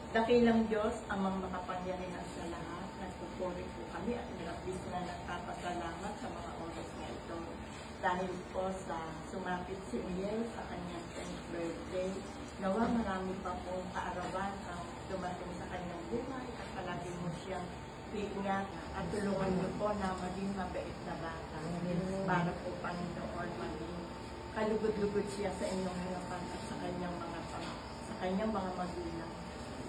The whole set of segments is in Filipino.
Dakilang Diyos, amang makapangyarihan sa lahat, nagpupuri po kami at labis na nagpapasalamat sa mga oras na ito. Dahil po sa sumapit si Miel sa kanyang 10th birthday, nawa marami pa pong kaarawan ang dumating sa kanyang buhay at palagi mo siyang iingat at tulungan niyo po na maging mabait na bata. Para po Panginoon maging kalugod-lugod siya sa inyong harapan at sa kanyang mga magulang.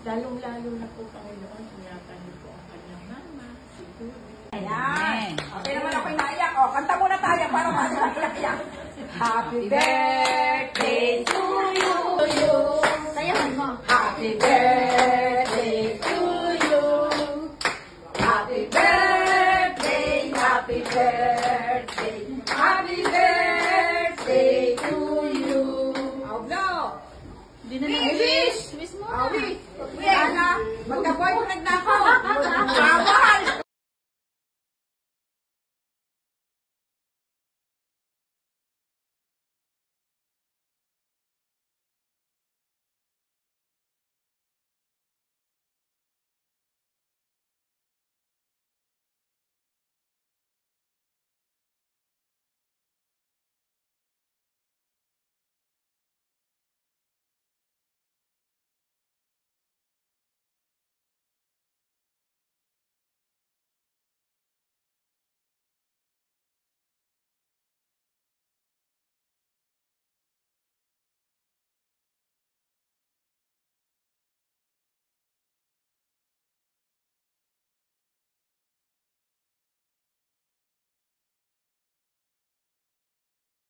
Lalong-lalo na po Panginoon, ingatan niyo po ang kanyang mama, si Judy. Ayan. Okay naman ako inaiyak. O, kanta muna tayo para maiyak. Happy birthday to you. Sayahan mo. Happy birthday to you. Happy birthday, happy birthday, happy birthday to you. Aublo! Wish! Wish mo Oh, na. wish! Ana, magka-boyfriend na ako. Mama!